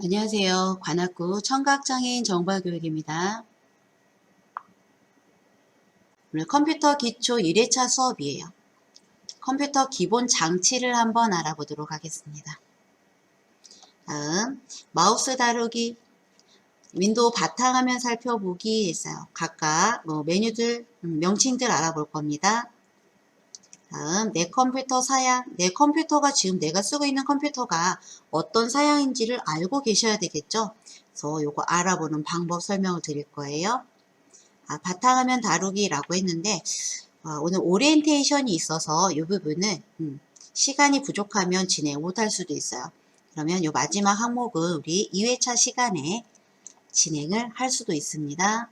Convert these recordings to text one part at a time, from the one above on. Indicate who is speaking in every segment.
Speaker 1: 안녕하세요. 관악구 청각장애인 정보교육입니다. 오늘 컴퓨터 기초 1회차 수업이에요. 컴퓨터 기본 장치를 한번 알아보도록 하겠습니다. 다음 마우스 다루기, 윈도우 바탕화면 살펴보기 있어요. 각각 메뉴들, 명칭들 알아볼 겁니다. 다음 내 컴퓨터 사양, 내 컴퓨터가 지금 내가 쓰고 있는 컴퓨터가 어떤 사양인지를 알고 계셔야 되겠죠. 그래서 요거 알아보는 방법 설명을 드릴 거예요. 바탕화면 다루기라고 했는데 오늘 오리엔테이션이 있어서 이 부분은 시간이 부족하면 진행 못할 수도 있어요. 그러면 이 마지막 항목은 우리 2회차 시간에 진행을 할 수도 있습니다.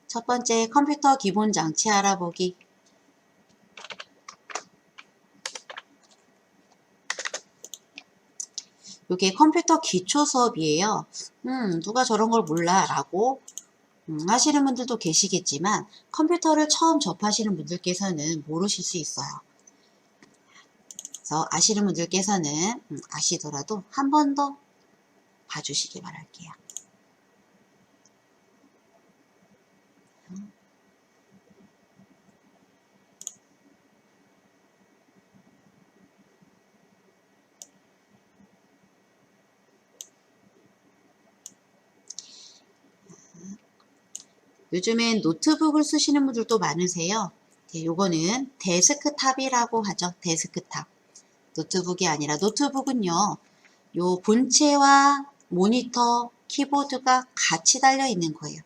Speaker 1: 첫 번째 컴퓨터 기본 장치 알아보기. 이게 컴퓨터 기초 수업이에요. 누가 저런 걸 몰라 라고 하시는 분들도 계시겠지만 컴퓨터를 처음 접하시는 분들께서는 모르실 수 있어요. 그래서 아시는 분들께서는 아시더라도 한 번 더 봐주시기 바랄게요. 요즘엔 노트북을 쓰시는 분들도 많으세요. 요거는 데스크탑이라고 하죠. 데스크탑. 노트북이 아니라 노트북은요. 요 본체와 모니터, 키보드가 같이 달려 있는 거예요.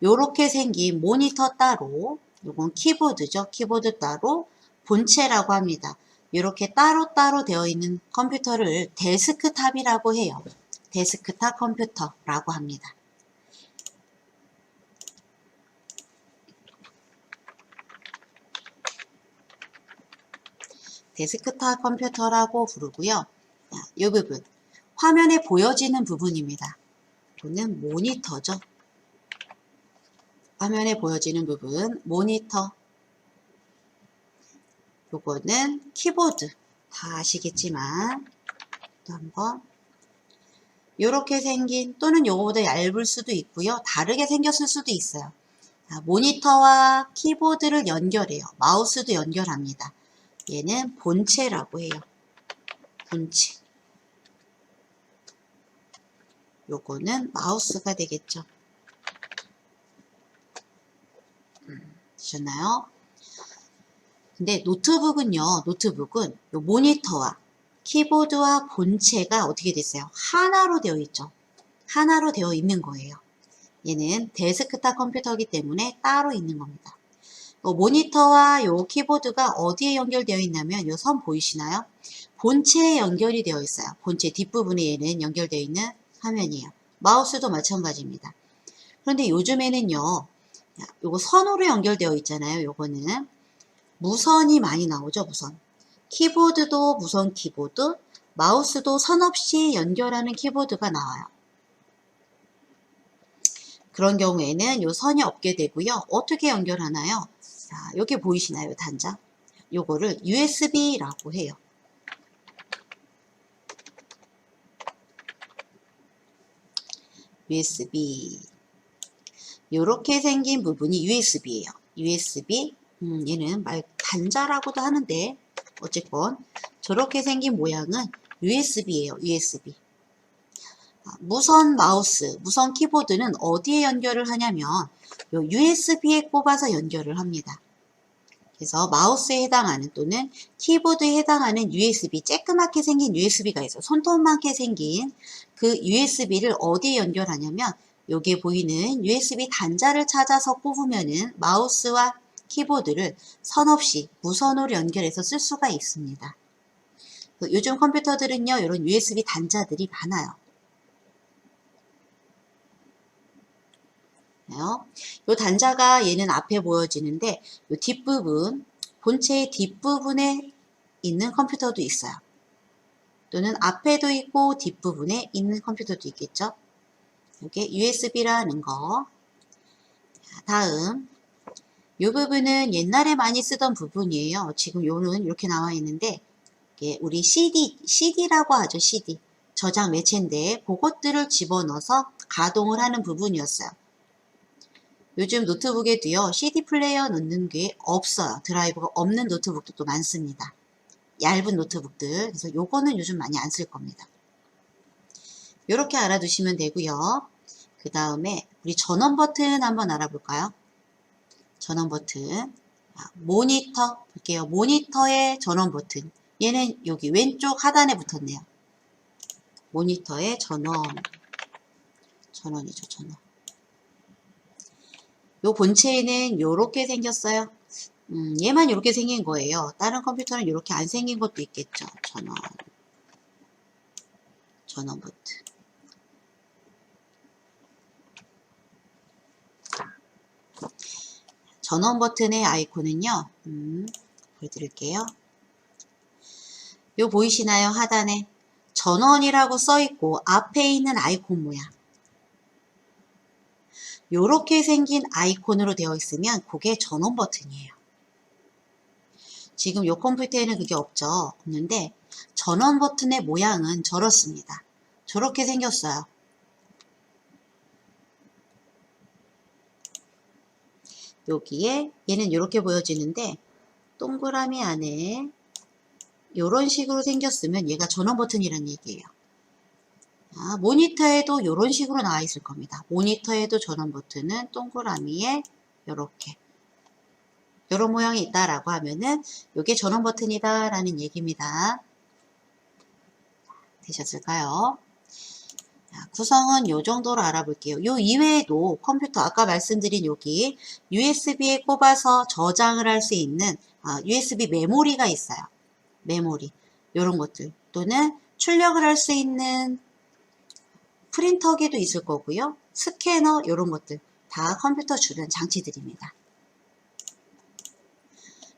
Speaker 1: 요렇게 생긴 모니터 따로, 요건 키보드죠. 키보드 따로, 본체라고 합니다. 이렇게 따로따로 되어 있는 컴퓨터를 데스크탑이라고 해요. 데스크탑 컴퓨터라고 합니다. 데스크탑 컴퓨터라고 부르고요. 이 부분, 화면에 보여지는 부분입니다. 이거는 모니터죠. 화면에 보여지는 부분, 모니터. 요거는 키보드. 다 아시겠지만 또 한번 이렇게 생긴, 또는 요거보다 얇을 수도 있고요. 다르게 생겼을 수도 있어요. 모니터와 키보드를 연결해요. 마우스도 연결합니다. 얘는 본체라고 해요. 본체. 요거는 마우스가 되겠죠. 되셨나요? 근데 노트북은요. 노트북은 요 모니터와 키보드와 본체가 어떻게 됐어요? 하나로 되어 있죠. 하나로 되어 있는 거예요. 얘는 데스크탑 컴퓨터이기 때문에 따로 있는 겁니다. 모니터와 요 키보드가 어디에 연결되어 있냐면 요 선 보이시나요? 본체에 연결이 되어 있어요. 본체 뒷부분에 얘는 연결되어 있는 화면이에요. 마우스도 마찬가지입니다. 그런데 요즘에는요, 요거 선으로 연결되어 있잖아요. 요거는 무선이 많이 나오죠. 무선. 키보드도 무선 키보드, 마우스도 선 없이 연결하는 키보드가 나와요. 그런 경우에는 요 선이 없게 되고요. 어떻게 연결하나요? 자, 여기 보이시나요? 단자. 요거를 USB라고 해요. USB. 요렇게 생긴 부분이 USB예요. USB. 얘는 단자라고도 하는데 어쨌건 저렇게 생긴 모양은 USB예요. USB. 무선 마우스, 무선 키보드는 어디에 연결을 하냐면 요 USB에 꼽아서 연결을 합니다. 그래서 마우스에 해당하는 또는 키보드에 해당하는 USB, 쬐끄맣게 생긴 USB가 있어요. 손톱만하게 생긴 그 USB를 어디에 연결하냐면 여기에 보이는 USB 단자를 찾아서 꼽으면은 마우스와 키보드를 선 없이 무선으로 연결해서 쓸 수가 있습니다. 요즘 컴퓨터들은요, 이런 USB 단자들이 많아요. 이 단자가 얘는 앞에 보여지는데 이 뒷부분, 본체의 뒷부분에 있는 컴퓨터도 있어요. 또는 앞에도 있고 뒷부분에 있는 컴퓨터도 있겠죠. 이게 USB라는 거. 다음 이 부분은 옛날에 많이 쓰던 부분이에요. 지금 요는 이렇게 나와 있는데 이게 우리 CD라고 하죠. CD. 저장 매체인데 그것들을 집어넣어서 가동을 하는 부분이었어요. 요즘 노트북에도요. CD 플레이어 넣는 게 없어요. 드라이버가 없는 노트북도 또 많습니다. 얇은 노트북들. 그래서 요거는 요즘 많이 안 쓸 겁니다. 요렇게 알아두시면 되고요. 그 다음에 우리 전원 버튼 한번 알아볼까요? 전원 버튼. 모니터 볼게요. 모니터의 전원 버튼. 얘는 여기 왼쪽 하단에 붙었네요. 모니터의 전원이죠, 전원. 요 본체는 요렇게 생겼어요. 얘만 이렇게 생긴 거예요. 다른 컴퓨터는 이렇게 안 생긴 것도 있겠죠. 전원 버튼. 전원 버튼의 아이콘은요. 보여드릴게요. 요 보이시나요? 하단에 전원이라고 써있고 앞에 있는 아이콘 모양. 요렇게 생긴 아이콘으로 되어 있으면 그게 전원 버튼이에요. 지금 요 컴퓨터에는 그게 없죠. 없는데 전원 버튼의 모양은 저렇습니다. 저렇게 생겼어요. 여기에 얘는 이렇게 보여지는데 동그라미 안에 이런 식으로 생겼으면 얘가 전원 버튼이란 얘기예요. 모니터에도 이런 식으로 나와 있을 겁니다. 모니터에도 전원 버튼은 동그라미에 이렇게 이런 모양이 있다라고 하면은 이게 전원 버튼이다 라는 얘기입니다. 되셨을까요? 구성은 이 정도로 알아볼게요. 이 이외에도 컴퓨터 아까 말씀드린 여기 USB에 꼽아서 저장을 할 수 있는 USB 메모리가 있어요. 메모리 이런 것들 또는 출력을 할 수 있는 프린터기도 있을 거고요. 스캐너 이런 것들 다 컴퓨터 주변 장치들입니다.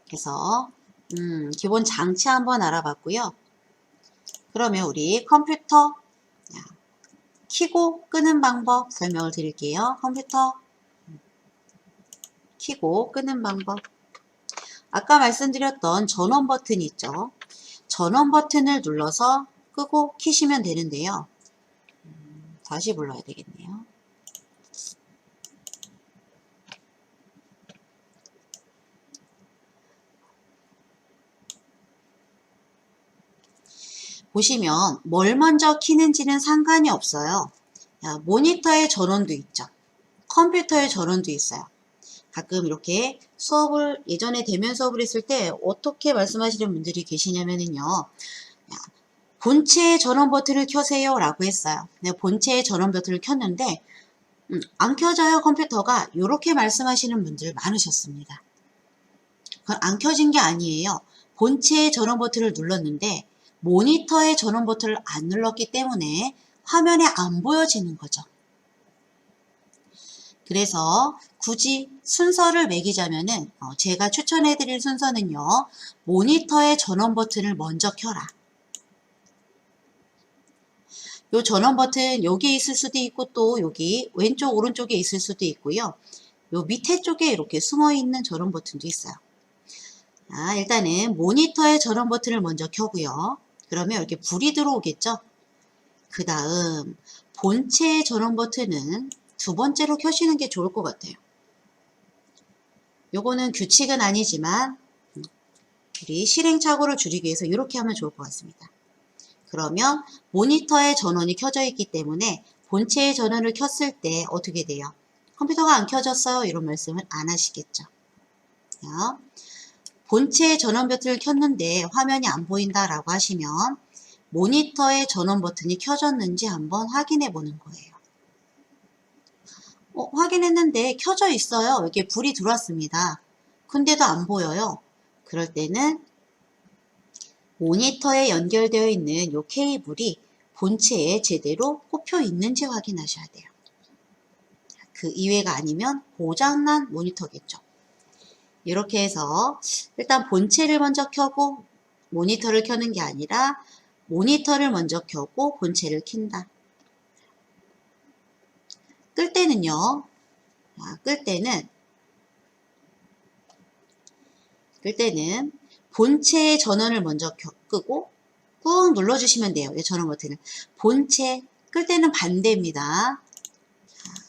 Speaker 1: 그래서 기본 장치 한번 알아봤고요. 그러면 우리 컴퓨터 켜고 끄는 방법 설명을 드릴게요. 컴퓨터 켜고 끄는 방법. 아까 말씀드렸던 전원 버튼 있죠. 전원 버튼을 눌러서 끄고 켜시면 되는데요. 다시 불러야 되겠네요. 보시면 뭘 먼저 켜는지는 상관이 없어요. 모니터의 전원도 있죠. 컴퓨터의 전원도 있어요. 가끔 이렇게 수업을 예전에 대면 수업을 했을 때 어떻게 말씀하시는 분들이 계시냐면요. 본체의 전원 버튼을 켜세요 라고 했어요. 내가 본체의 전원 버튼을 켰는데 안 켜져요 컴퓨터가 이렇게 말씀하시는 분들 많으셨습니다. 그건 안 켜진 게 아니에요. 본체의 전원 버튼을 눌렀는데 모니터의 전원 버튼을 안 눌렀기 때문에 화면에 안 보여지는 거죠. 그래서 굳이 순서를 매기자면은 제가 추천해 드릴 순서는요. 모니터의 전원 버튼을 먼저 켜라. 요 전원 버튼 여기 있을 수도 있고 또 여기 왼쪽 오른쪽에 있을 수도 있고요. 요 밑에 쪽에 이렇게 숨어 있는 전원 버튼도 있어요. 일단은 모니터의 전원 버튼을 먼저 켜고요. 그러면 이렇게 불이 들어오겠죠. 그 다음 본체의 전원 버튼은 두 번째로 켜시는 게 좋을 것 같아요. 요거는 규칙은 아니지만 우리 실행착오를 줄이기 위해서 이렇게 하면 좋을 것 같습니다. 그러면 모니터의 전원이 켜져 있기 때문에 본체의 전원을 켰을 때 어떻게 돼요? 컴퓨터가 안 켜졌어요? 이런 말씀을 안 하시겠죠. 본체의 전원 버튼을 켰는데 화면이 안 보인다라고 하시면 모니터의 전원 버튼이 켜졌는지 한번 확인해 보는 거예요. 확인했는데 켜져 있어요. 이렇게 불이 들어왔습니다. 근데도 안 보여요. 그럴 때는 모니터에 연결되어 있는 이 케이블이 본체에 제대로 꼽혀 있는지 확인하셔야 돼요. 그 이외가 아니면 고장난 모니터겠죠. 이렇게 해서 일단 본체를 먼저 켜고 모니터를 켜는 게 아니라 모니터를 먼저 켜고 본체를 킨다. 끌 때는요. 끌 때는 끌 때는 본체의 전원을 먼저 끄고 꾹 눌러주시면 돼요. 이 전원 버튼을. 본체 끌 때는 반대입니다.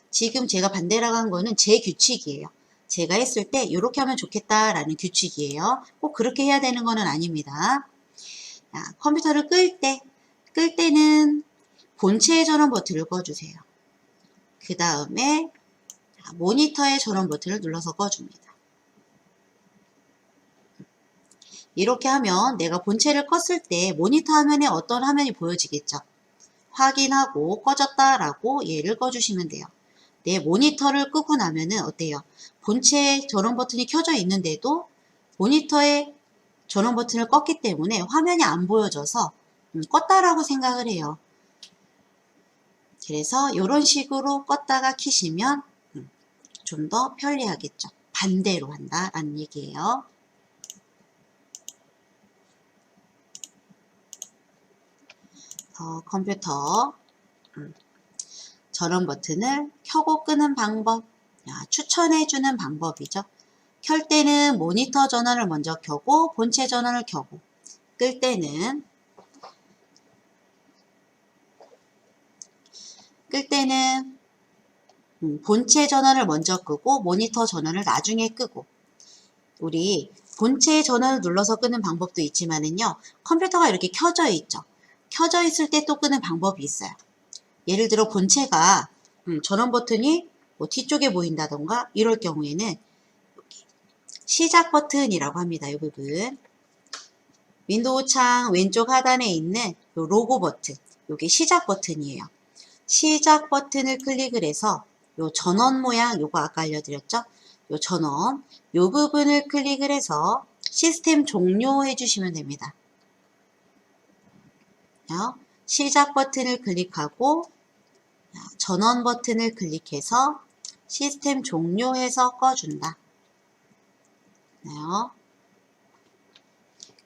Speaker 1: 지금 제가 반대라고 한 거는 제 규칙이에요. 제가 했을 때 이렇게 하면 좋겠다라는 규칙이에요. 꼭 그렇게 해야 되는 거는 아닙니다. 컴퓨터를 끌 때는 본체의 전원 버튼을 꺼주세요. 그 다음에 모니터의 전원 버튼을 눌러서 꺼줍니다. 이렇게 하면 내가 본체를 껐을 때 모니터 화면에 어떤 화면이 보여지겠죠? 확인하고 꺼졌다라고 얘를 꺼주시면 돼요. 내 모니터를 끄고 나면은 어때요? 본체 전원 버튼이 켜져 있는데도 모니터의 전원 버튼을 껐기 때문에 화면이 안 보여져서 껐다라고 생각을 해요. 그래서 이런 식으로 껐다가 켜시면 좀 더 편리하겠죠. 반대로 한다라는 얘기예요. 컴퓨터 전원 버튼을 켜고 끄는 방법, 추천해주는 방법이죠. 켤 때는 모니터 전원을 먼저 켜고 본체 전원을 켜고, 끌 때는 본체 전원을 먼저 끄고 모니터 전원을 나중에 끄고, 우리 본체 전원을 눌러서 끄는 방법도 있지만은요, 컴퓨터가 이렇게 켜져 있죠. 켜져 있을 때 또 끄는 방법이 있어요. 예를 들어 본체가 전원 버튼이 뭐 뒤쪽에 보인다던가 이럴 경우에는 시작 버튼이라고 합니다. 이 부분. 윈도우 창 왼쪽 하단에 있는 요 로고 버튼, 요게 시작 버튼이에요. 시작 버튼을 클릭을 해서 요 전원 모양, 요거 아까 알려드렸죠? 요 전원, 요 부분을 클릭을 해서 시스템 종료해 주시면 됩니다. 시작 버튼을 클릭하고 전원 버튼을 클릭해서 시스템 종료해서 꺼준다.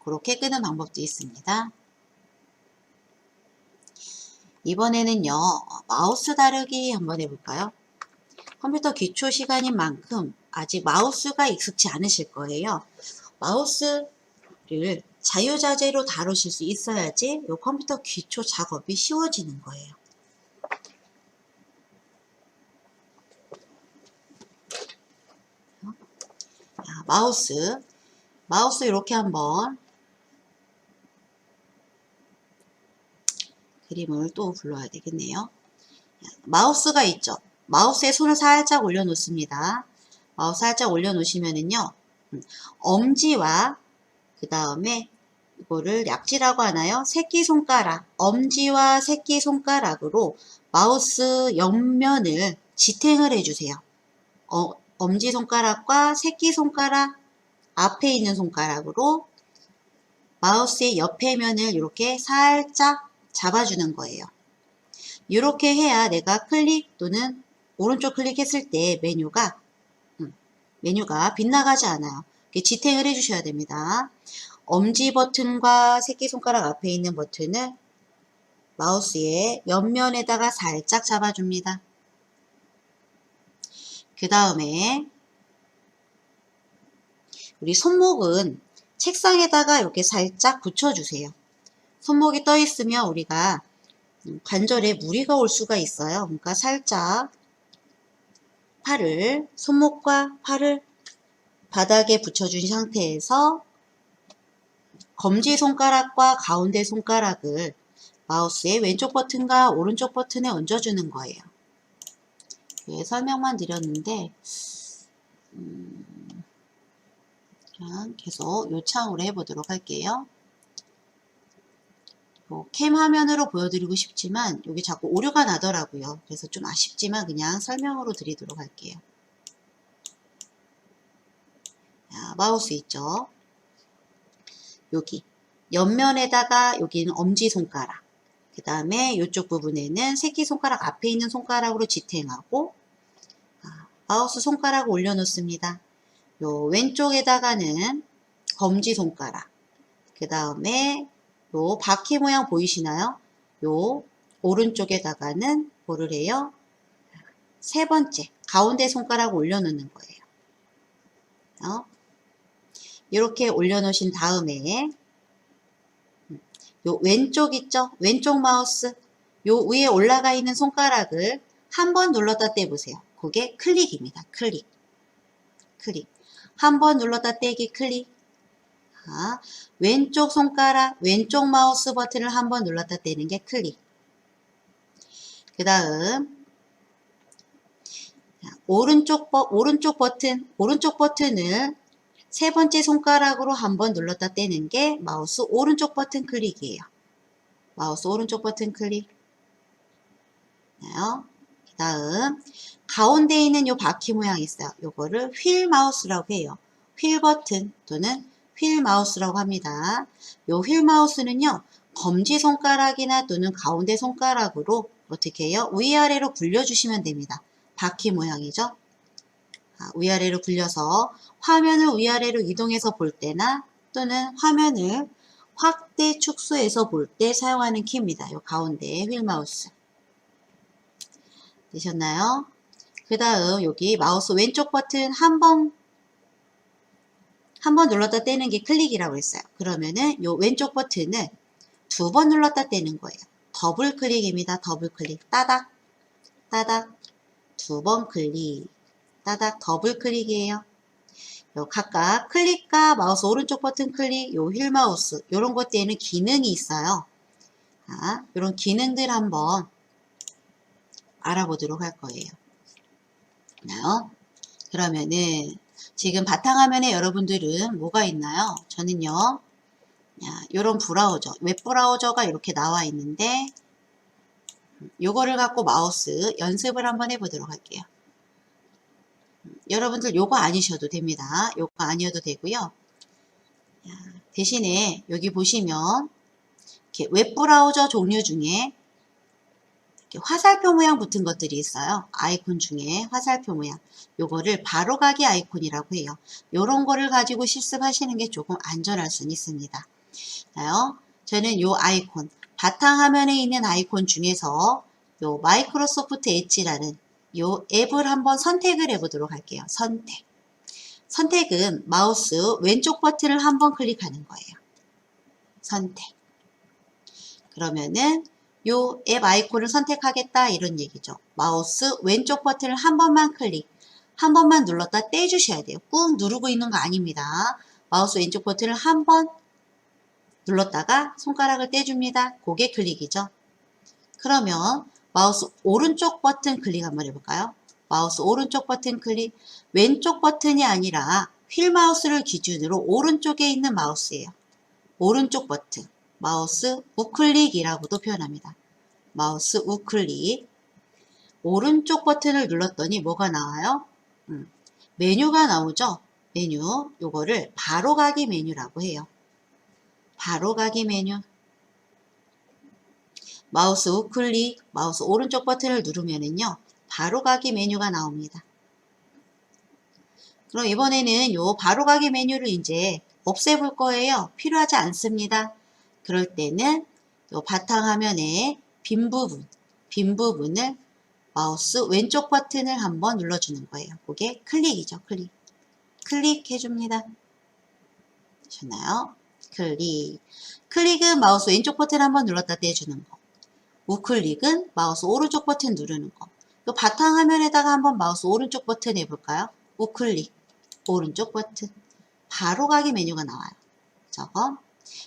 Speaker 1: 그렇게 끄는 방법도 있습니다. 이번에는요, 마우스 다루기 한번 해볼까요? 컴퓨터 기초 시간인 만큼 아직 마우스가 익숙치 않으실 거예요. 마우스를 자유자재로 다루실 수 있어야지 이 컴퓨터 기초 작업이 쉬워지는 거예요. 마우스 이렇게 한번 그림을 또 불러야 되겠네요. 마우스가 있죠. 마우스에 손을 살짝 올려놓습니다. 마우스 살짝 올려놓으시면은요, 엄지와 그 다음에 이거를 약지라고 하나요? 새끼손가락, 엄지와 새끼손가락으로 마우스 옆면을 지탱을 해주세요. 엄지손가락과 새끼손가락 앞에 있는 손가락으로 마우스의 옆에 면을 이렇게 살짝 잡아주는 거예요. 이렇게 해야 내가 클릭 또는 오른쪽 클릭했을 때 메뉴가 빗나가지 않아요. 이렇게 지탱을 해주셔야 됩니다. 엄지 버튼과 새끼손가락 앞에 있는 버튼을 마우스의 옆면에다가 살짝 잡아줍니다. 그 다음에 우리 손목은 책상에다가 이렇게 살짝 붙여주세요. 손목이 떠 있으면 우리가 관절에 무리가 올 수가 있어요. 그러니까 살짝 손목과 팔을 바닥에 붙여준 상태에서 검지손가락과 가운데 손가락을 마우스의 왼쪽 버튼과 오른쪽 버튼에 얹어주는 거예요. 예, 설명만 드렸는데 그냥 계속 요창으로 해보도록 할게요. 캠 화면으로 보여드리고 싶지만 여기 자꾸 오류가 나더라고요. 그래서 좀 아쉽지만 그냥 설명으로 드리도록 할게요. 자, 마우스 있죠? 여기 옆면에다가 여기는 엄지손가락, 그 다음에 이쪽 부분에는 새끼손가락 앞에 있는 손가락으로 지탱하고 마우스 손가락을 올려놓습니다. 요 왼쪽에다가는 검지손가락, 그 다음에 요 바퀴 모양 보이시나요? 요 오른쪽에다가는 뭐를 해요? 세 번째 가운데 손가락 올려놓는 거예요. 이렇게 올려놓으신 다음에 요 왼쪽 있죠? 왼쪽 마우스 요 위에 올라가 있는 손가락을 한 번 눌렀다 떼보세요. 그게 클릭입니다. 클릭. 한 번 눌렀다 떼기 클릭. 왼쪽 손가락, 왼쪽 마우스 버튼을 한 번 눌렀다 떼는 게 클릭. 그 다음 오른쪽 버튼을 세 번째 손가락으로 한 번 눌렀다 떼는 게 마우스 오른쪽 버튼 클릭이에요. 마우스 오른쪽 버튼 클릭. 그 다음 가운데 있는 요 바퀴 모양 있어요. 요거를 휠 마우스라고 해요. 휠 버튼 또는 휠 마우스라고 합니다. 요 휠 마우스는요. 검지 손가락이나 또는 가운데 손가락으로 어떻게 해요? 위아래로 굴려주시면 됩니다. 바퀴 모양이죠. 위아래로 굴려서 화면을 위아래로 이동해서 볼 때나 또는 화면을 확대 축소해서 볼 때 사용하는 키입니다. 요 가운데 휠 마우스. 되셨나요? 그 다음 여기 마우스 왼쪽 버튼 한 번 눌렀다 떼는 게 클릭이라고 했어요. 그러면은 요 왼쪽 버튼을 두 번 눌렀다 떼는 거예요. 더블 클릭입니다. 더블 클릭. 따닥, 따닥, 두 번 클릭. 따닥, 더블 클릭이에요. 요 각각 클릭과 마우스 오른쪽 버튼 클릭, 요 휠 마우스, 요런 것들에는 기능이 있어요. 요런 기능들 한번 알아보도록 할 거예요. 그러면은 지금 바탕화면에 여러분들은 뭐가 있나요? 저는요, 요런 브라우저, 웹 브라우저가 이렇게 나와 있는데 요거를 갖고 마우스 연습을 한번 해보도록 할게요. 여러분들 요거 아니셔도 됩니다. 요거 아니어도 되고요. 대신에 여기 보시면 이렇게 웹 브라우저 종류 중에 화살표 모양 붙은 것들이 있어요. 아이콘 중에 화살표 모양. 요거를 바로가기 아이콘이라고 해요. 요런 거를 가지고 실습하시는 게 조금 안전할 수는 있습니다. 저는 요 아이콘, 바탕화면에 있는 아이콘 중에서 요 마이크로소프트 엣지라는 요 앱을 한번 선택을 해보도록 할게요. 선택은 마우스 왼쪽 버튼을 한번 클릭하는 거예요. 선택. 그러면은 요 앱 아이콘을 선택하겠다 이런 얘기죠. 마우스 왼쪽 버튼을 한 번만 한 번만 눌렀다 떼주셔야 돼요. 꾹 누르고 있는 거 아닙니다. 마우스 왼쪽 버튼을 한 번 눌렀다가 손가락을 떼줍니다. 그게 클릭이죠. 그러면 마우스 오른쪽 버튼 클릭 한번 해볼까요? 마우스 오른쪽 버튼 클릭, 왼쪽 버튼이 아니라 휠 마우스를 기준으로 오른쪽에 있는 마우스예요. 오른쪽 버튼, 마우스 우클릭이라고도 표현합니다. 마우스 우클릭, 오른쪽 버튼을 눌렀더니 뭐가 나와요? 메뉴가 나오죠? 메뉴, 요거를 바로가기 메뉴라고 해요. 바로가기 메뉴. 마우스 우클릭, 마우스 오른쪽 버튼을 누르면은요, 바로가기 메뉴가 나옵니다. 그럼 이번에는 요 바로가기 메뉴를 이제 없애볼 거예요. 필요하지 않습니다. 그럴 때는 요 바탕화면에 빈 부분을 마우스 왼쪽 버튼을 한번 눌러주는 거예요. 그게 클릭이죠. 클릭해줍니다. 되셨나요? 클릭은 마우스 왼쪽 버튼 한번 눌렀다 떼주는 거. 우클릭은 마우스 오른쪽 버튼 누르는 거. 또 바탕화면에다가 한번 마우스 오른쪽 버튼 해볼까요? 우클릭, 오른쪽 버튼. 바로가기 메뉴가 나와요. 저거.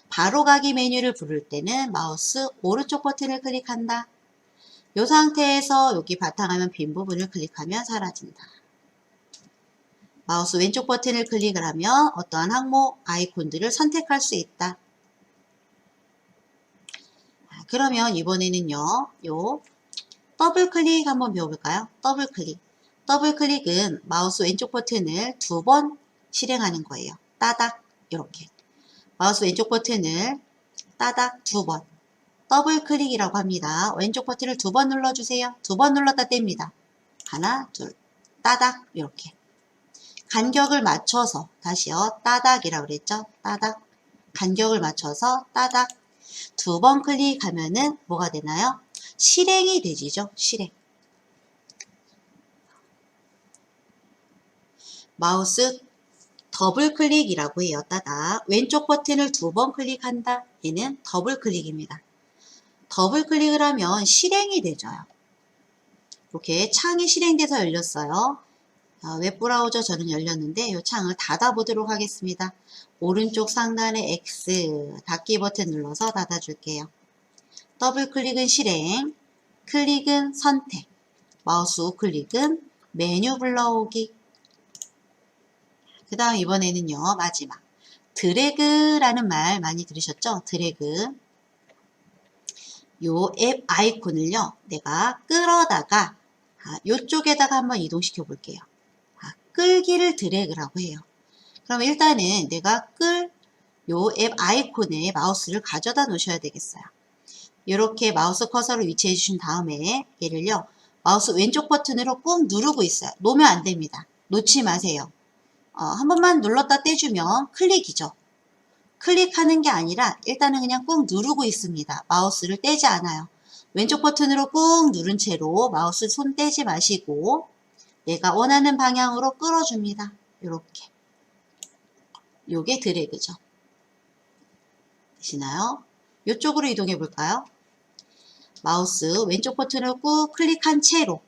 Speaker 1: 바로가기 메뉴를 부를 때는 마우스 오른쪽 버튼을 클릭한다. 이 상태에서 여기 바탕화면 빈 부분을 클릭하면 사라진다. 마우스 왼쪽 버튼을 클릭을 하면 어떠한 항목, 아이콘들을 선택할 수 있다. 그러면 이번에는요, 요 더블 클릭 한번 배워볼까요? 더블 클릭. 더블 클릭은 마우스 왼쪽 버튼을 두 번 실행하는 거예요. 따닥, 이렇게. 마우스 왼쪽 버튼을 따닥 두 번. 더블 클릭이라고 합니다. 왼쪽 버튼을 두 번 눌러주세요. 두 번 눌렀다 뗍니다. 하나, 둘, 따닥, 이렇게. 간격을 맞춰서, 다시요, 따닥이라고 그랬죠? 따닥. 간격을 맞춰서 따닥. 두 번 클릭하면은 뭐가 되나요? 실행이 되지죠? 실행. 마우스 더블 클릭이라고 해요. 따다. 왼쪽 버튼을 2번 클릭한다. 얘는 더블 클릭입니다. 더블 클릭을 하면 실행이 되죠. 이렇게 창이 실행돼서 열렸어요. 웹브라우저 저는 열렸는데 이 창을 닫아보도록 하겠습니다. 오른쪽 상단에 X 닫기 버튼 눌러서 닫아줄게요. 더블 클릭은 실행, 클릭은 선택, 마우스 우클릭은 메뉴 불러오기. 그 다음 이번에는요, 마지막. 드래그라는 말 많이 들으셨죠? 드래그. 요 앱 아이콘을요, 내가 끌어다가 요쪽에다가 한번 이동시켜 볼게요. 끌기를 드래그라고 해요. 그럼 일단은 내가 요 앱 아이콘에 마우스를 가져다 놓으셔야 되겠어요. 이렇게 마우스 커서를 위치해 주신 다음에 얘를요, 마우스 왼쪽 버튼으로 꾹 누르고 있어요. 놓으면 안 됩니다. 놓지 마세요. 한 번만 눌렀다 떼주면 클릭이죠. 클릭하는 게 아니라 일단은 그냥 꾹 누르고 있습니다. 마우스를 떼지 않아요. 왼쪽 버튼으로 꾹 누른 채로 마우스 손 떼지 마시고 내가 원하는 방향으로 끌어줍니다. 이렇게. 요게 드래그죠. 되시나요? 이쪽으로 이동해 볼까요? 마우스 왼쪽 버튼을 꾹 클릭한 채로,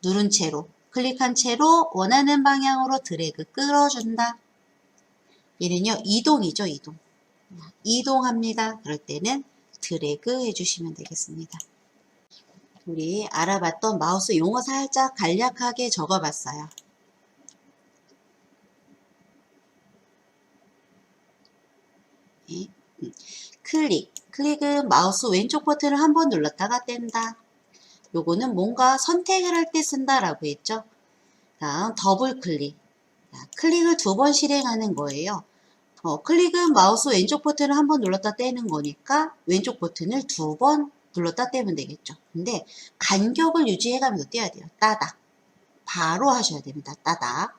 Speaker 1: 누른 채로, 클릭한 채로 원하는 방향으로 드래그 끌어준다. 얘는요, 이동이죠, 이동. 이동합니다. 그럴 때는 드래그 해주시면 되겠습니다. 우리 알아봤던 마우스 용어 살짝 간략하게 적어봤어요. 네. 클릭은 마우스 왼쪽 버튼을 한 번 눌렀다가 뗀다. 요거는 뭔가 선택을 할 때 쓴다라고 했죠. 다음 더블 클릭. 클릭을 2번 실행하는 거예요. 클릭은 마우스 왼쪽 버튼을 한 번 눌렀다 떼는 거니까 왼쪽 버튼을 2번 눌렀다 떼면 되겠죠. 근데 간격을 유지해가면서 떼야 돼요. 따다. 바로 하셔야 됩니다. 따다.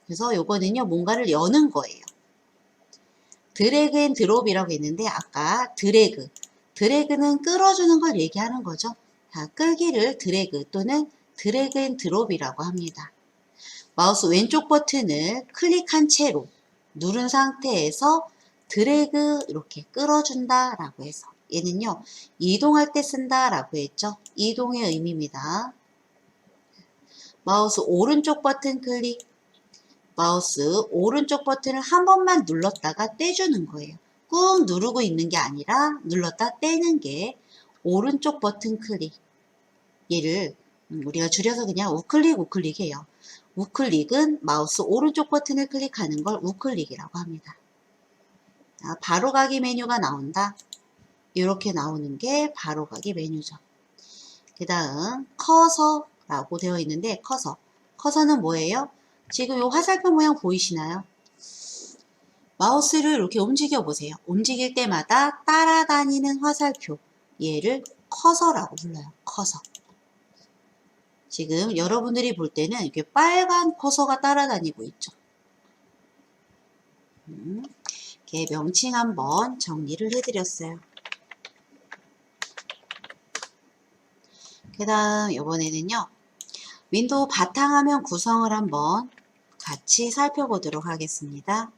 Speaker 1: 그래서 요거는요, 뭔가를 여는 거예요. 드래그 앤 드롭이라고 했는데 아까 드래그는 끌어주는 걸 얘기하는 거죠. 끌기를 드래그 또는 드래그 앤 드롭이라고 합니다. 마우스 왼쪽 버튼을 클릭한 채로 누른 상태에서 드래그 이렇게 끌어준다 라고 해서 얘는요, 이동할 때 쓴다 라고 했죠. 이동의 의미입니다. 마우스 오른쪽 버튼 클릭, 마우스 오른쪽 버튼을 한 번만 눌렀다가 떼주는 거예요. 꾹 누르고 있는 게 아니라 눌렀다 떼는 게 오른쪽 버튼 클릭. 얘를 우리가 줄여서 그냥 우클릭해요. 우클릭은 마우스 오른쪽 버튼을 클릭하는 걸 우클릭이라고 합니다. 바로가기 메뉴가 나온다. 이렇게 나오는 게 바로가기 메뉴죠. 그 다음 커서라고 되어 있는데 커서는 뭐예요? 지금 이 화살표 모양 보이시나요? 마우스를 이렇게 움직여 보세요. 움직일 때마다 따라다니는 화살표. 얘를 커서라고 불러요. 커서. 지금 여러분들이 볼 때는 이렇게 빨간 커서가 따라다니고 있죠. 이렇게 명칭 한번 정리를 해드렸어요. 그 다음 이번에는요, 윈도우 바탕화면 구성을 한번 같이 살펴보도록 하겠습니다.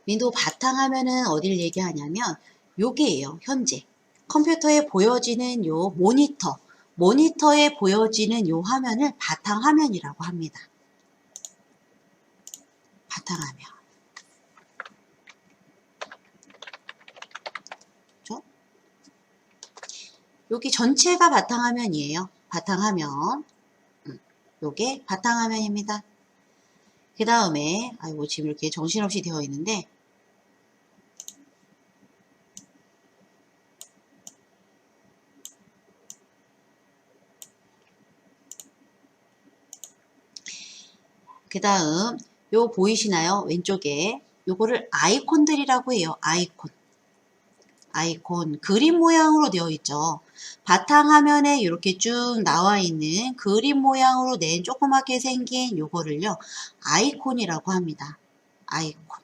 Speaker 1: 윈도우 바탕화면은 어디를 얘기하냐면 요게예요. 현재 컴퓨터에 보여지는 요 모니터에 보여지는 요 화면을 바탕화면이라고 합니다. 바탕화면. 그렇죠? 여기 전체가 바탕화면이에요. 바탕화면. 요게 바탕화면입니다. 그 다음에 아이고 지금 이렇게 정신없이 되어 있는데 그 다음 요 보이시나요? 왼쪽에 요거를 아이콘들이라고 해요. 아이콘 그림 모양으로 되어 있죠. 바탕화면에 이렇게 쭉 나와 있는 그림 모양으로 낸 조그맣게 생긴 요거를요, 아이콘이라고 합니다. 아이콘.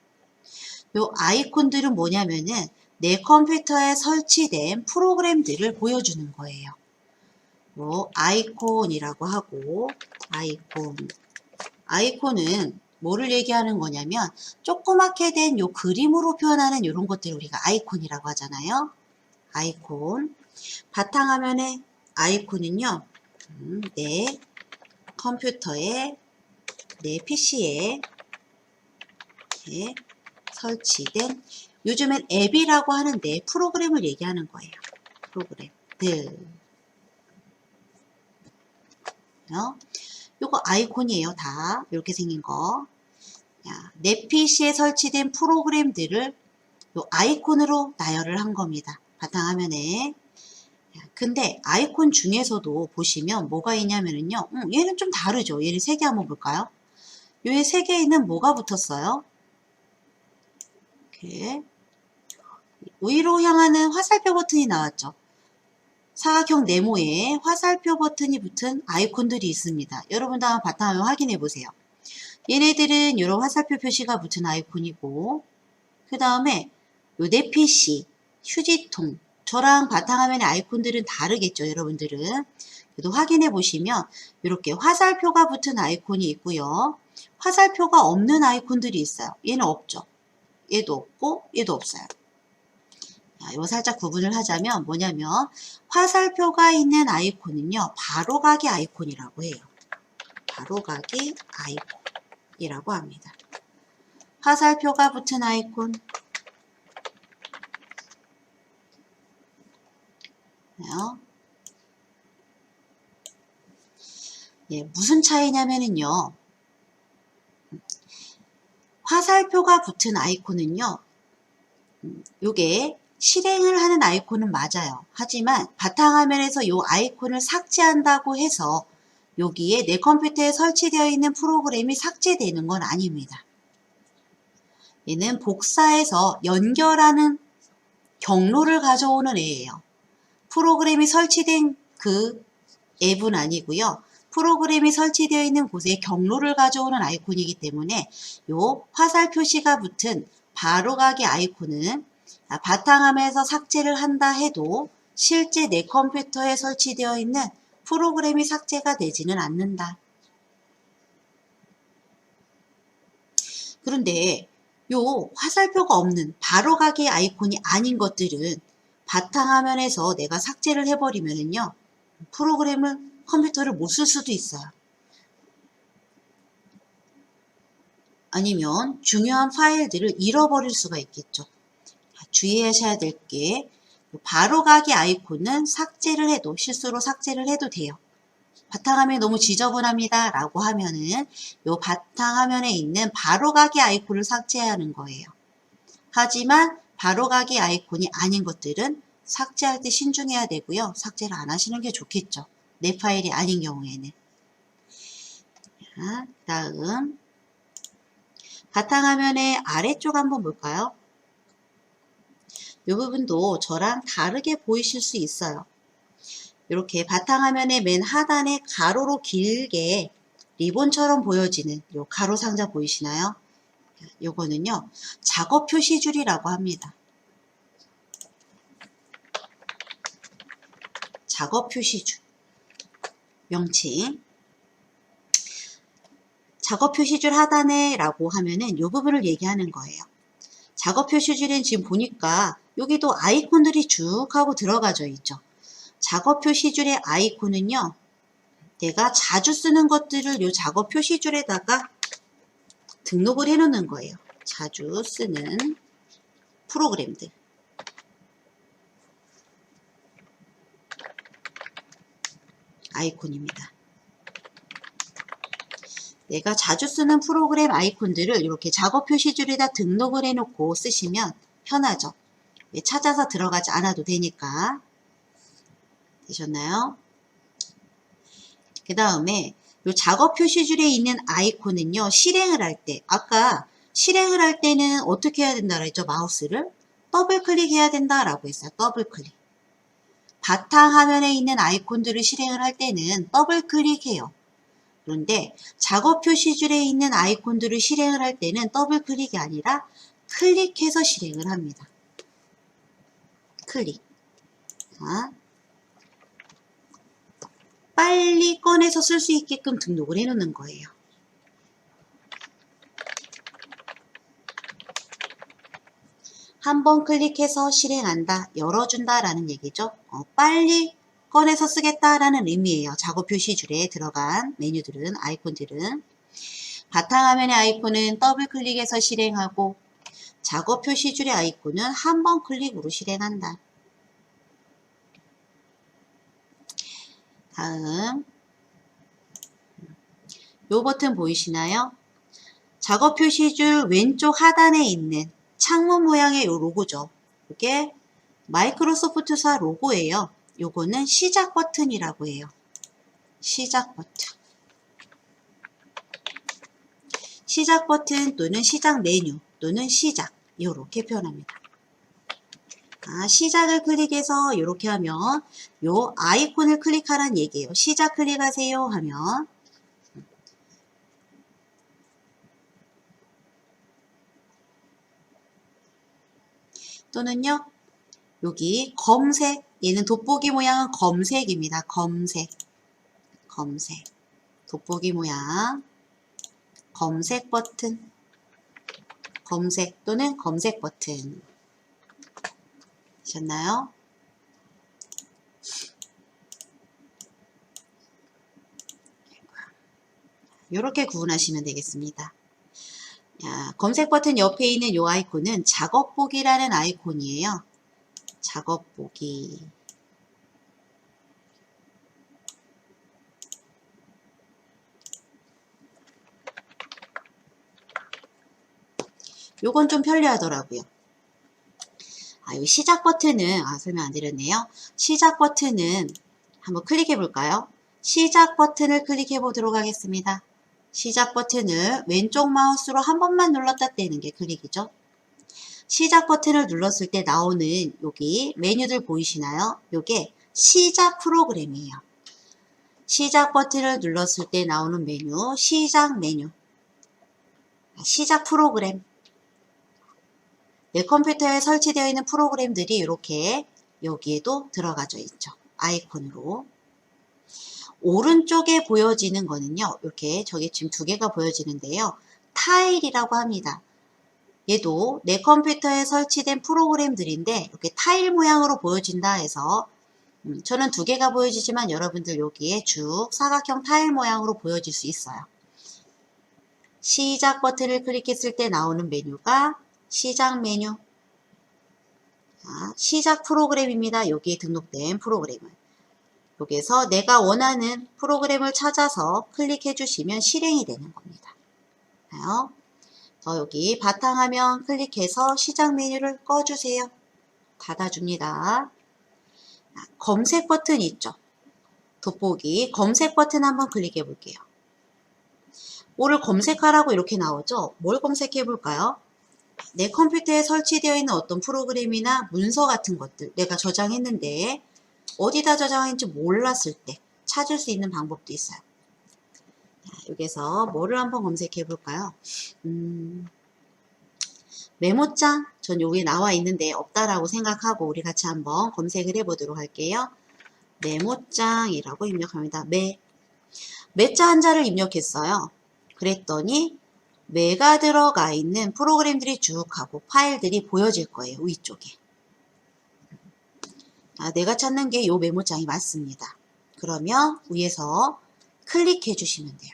Speaker 1: 요 아이콘들은 뭐냐면은 내 컴퓨터에 설치된 프로그램들을 보여주는 거예요. 요 아이콘이라고 하고, 아이콘은 뭐를 얘기하는 거냐면 조그맣게 된 요 그림으로 표현하는 이런 것들을 우리가 아이콘이라고 하잖아요. 아이콘. 바탕화면의 아이콘은요, 내 컴퓨터에, 내 PC에 설치된, 요즘엔 앱이라고 하는데 프로그램을 얘기하는 거예요. 프로그램들. 요거 아이콘이에요. 다 이렇게 생긴 거. 내 PC에 설치된 프로그램들을 요 아이콘으로 나열을 한 겁니다. 바탕화면에. 근데 아이콘 중에서도 보시면 뭐가 있냐면요. 얘는 좀 다르죠. 얘를 세 개 한번 볼까요? 요에 세 개에는 뭐가 붙었어요? 이렇게 위로 향하는 화살표 버튼이 나왔죠. 사각형 네모에 화살표 버튼이 붙은 아이콘들이 있습니다. 여러분도 한번 바탕화면 확인해 보세요. 얘네들은 이런 화살표 표시가 붙은 아이콘이고, 그 다음에 요 내 PC, 휴지통, 저랑 바탕화면의 아이콘들은 다르겠죠, 여러분들은. 그래도 확인해 보시면 이렇게 화살표가 붙은 아이콘이 있고요. 화살표가 없는 아이콘들이 있어요. 얘는 없죠. 얘도 없고 얘도 없어요. 이거 살짝 구분을 하자면 뭐냐면 화살표가 있는 아이콘은요, 바로가기 아이콘이라고 해요. 바로가기 아이콘이라고 합니다. 화살표가 붙은 아이콘. 무슨 차이냐면요. 화살표가 붙은 아이콘은요. 요게 실행을 하는 아이콘은 맞아요. 하지만 바탕화면에서 요 아이콘을 삭제한다고 해서 여기에 내 컴퓨터에 설치되어 있는 프로그램이 삭제되는 건 아닙니다. 얘는 복사해서 연결하는 경로를 가져오는 애예요. 프로그램이 설치된 그 앱은 아니고요. 프로그램이 설치되어 있는 곳에 경로를 가져오는 아이콘이기 때문에 요 화살 표시가 붙은 바로가기 아이콘은 바탕화면에서 삭제를 한다 해도 실제 내 컴퓨터에 설치되어 있는 프로그램이 삭제가 되지는 않는다. 그런데 요 화살표가 없는 바로가기 아이콘이 아닌 것들은 바탕화면에서 내가 삭제를 해버리면요, 프로그램을, 컴퓨터를 못 쓸 수도 있어요. 아니면 중요한 파일들을 잃어버릴 수가 있겠죠. 주의하셔야 될 게, 바로가기 아이콘은 삭제를 해도, 실수로 삭제를 해도 돼요. 바탕화면이 너무 지저분합니다 라고 하면은 요 바탕화면에 있는 바로가기 아이콘을 삭제하는 거예요. 하지만 바로가기 아이콘이 아닌 것들은 삭제할 때 신중해야 되고요. 삭제를 안 하시는 게 좋겠죠. 내 파일이 아닌 경우에는. 자, 다음 바탕화면의 아래쪽 한번 볼까요? 이 부분도 저랑 다르게 보이실 수 있어요. 이렇게 바탕화면의 맨 하단에 가로로 길게 리본처럼 보여지는 요 가로 상자 보이시나요? 요거는요, 작업 표시줄이라고 합니다. 작업 표시줄. 명칭. 작업 표시줄 하단에 라고 하면은 요 부분을 얘기하는 거예요. 작업 표시줄엔 지금 보니까 여기도 아이콘들이 쭉 하고 들어가져 있죠. 작업 표시줄의 아이콘은요, 내가 자주 쓰는 것들을 요 작업 표시줄에다가 등록을 해 놓는 거예요. 자주 쓰는 프로그램들. 아이콘입니다. 내가 자주 쓰는 프로그램 아이콘들을 이렇게 작업 표시줄에다 등록을 해 놓고 쓰시면 편하죠. 찾아서 들어가지 않아도 되니까. 되셨나요? 그 다음에 이 작업 표시줄에 있는 아이콘은요, 실행을 할 때, 아까 실행을 할 때는 어떻게 해야 된다고 했죠? 마우스를 더블 클릭해야 된다라고 했어요. 더블 클릭. 바탕화면에 있는 아이콘들을 실행을 할 때는 더블 클릭해요. 그런데 작업 표시줄에 있는 아이콘들을 실행을 할 때는 더블 클릭이 아니라 클릭해서 실행을 합니다. 클릭. 자, 빨리 꺼내서 쓸 수 있게끔 등록을 해 놓는 거예요. 한번 클릭해서 실행한다, 열어준다 라는 얘기죠. 빨리 꺼내서 쓰겠다라는 의미예요. 작업 표시줄에 들어간 메뉴들은, 아이콘들은. 바탕화면의 아이콘은 더블 클릭해서 실행하고, 작업 표시줄의 아이콘은 한 번 클릭으로 실행한다. 다음, 요 버튼 보이시나요? 작업 표시줄 왼쪽 하단에 있는 창문 모양의 요 로고죠. 이게 마이크로소프트사 로고예요. 요거는 시작 버튼이라고 해요. 시작 버튼. 시작 버튼 또는 시작 메뉴 또는 시작, 요렇게 표현합니다. 시작을 클릭해서 이렇게 하면 요 아이콘을 클릭하라는 얘기예요. 시작 클릭하세요 하면 또는요, 여기 검색, 얘는 돋보기 모양은 검색입니다. 검색, 돋보기 모양, 검색 버튼, 검색 또는 검색 버튼. 되셨나요? 이렇게 구분하시면 되겠습니다. 검색 버튼 옆에 있는 이 아이콘은 작업 보기라는 아이콘이에요. 작업 보기. 요건 좀 편리하더라고요. 이 시작 버튼은, 설명 안 드렸네요. 시작 버튼은 한번 클릭해 볼까요? 시작 버튼을 클릭해 보도록 하겠습니다. 시작 버튼을 왼쪽 마우스로 한 번만 눌렀다 떼는 게 클릭이죠. 시작 버튼을 눌렀을 때 나오는 여기 메뉴들 보이시나요? 요게 시작 프로그램이에요. 시작 버튼을 눌렀을 때 나오는 메뉴, 시작 메뉴, 시작 프로그램. 내 컴퓨터에 설치되어 있는 프로그램들이 이렇게 여기에도 들어가져 있죠. 아이콘으로. 오른쪽에 보여지는 거는요, 이렇게 저기 지금 두 개가 보여지는데요. 타일이라고 합니다. 얘도 내 컴퓨터에 설치된 프로그램들인데 이렇게 타일 모양으로 보여진다 해서 저는 두 개가 보여지지만 여러분들 여기에 쭉 사각형 타일 모양으로 보여질 수 있어요. 시작 버튼을 클릭했을 때 나오는 메뉴가 시작 메뉴. 시작 프로그램입니다. 여기에 등록된 프로그램을. 여기에서 내가 원하는 프로그램을 찾아서 클릭해 주시면 실행이 되는 겁니다. 여기 바탕화면 클릭해서 시작 메뉴를 꺼주세요. 닫아줍니다. 검색 버튼 있죠. 돋보기 검색 버튼 한번 클릭해 볼게요. 뭐를 검색하라고 이렇게 나오죠. 뭘 검색해 볼까요? 내 컴퓨터에 설치되어 있는 어떤 프로그램이나 문서 같은 것들 내가 저장했는데 어디다 저장했는지 몰랐을 때 찾을 수 있는 방법도 있어요. 여기서 뭐를 한번 검색해 볼까요? 메모장, 전 여기 나와 있는데 없다라고 생각하고 우리 같이 한번 검색을 해 보도록 할게요. 메모장이라고 입력합니다. 매자 한자를 입력했어요. 그랬더니 매가 들어가 있는 프로그램들이 쭉 하고 파일들이 보여질 거예요. 위쪽에. 내가 찾는 게 이 메모장이 맞습니다. 그러면 위에서 클릭해 주시면 돼요.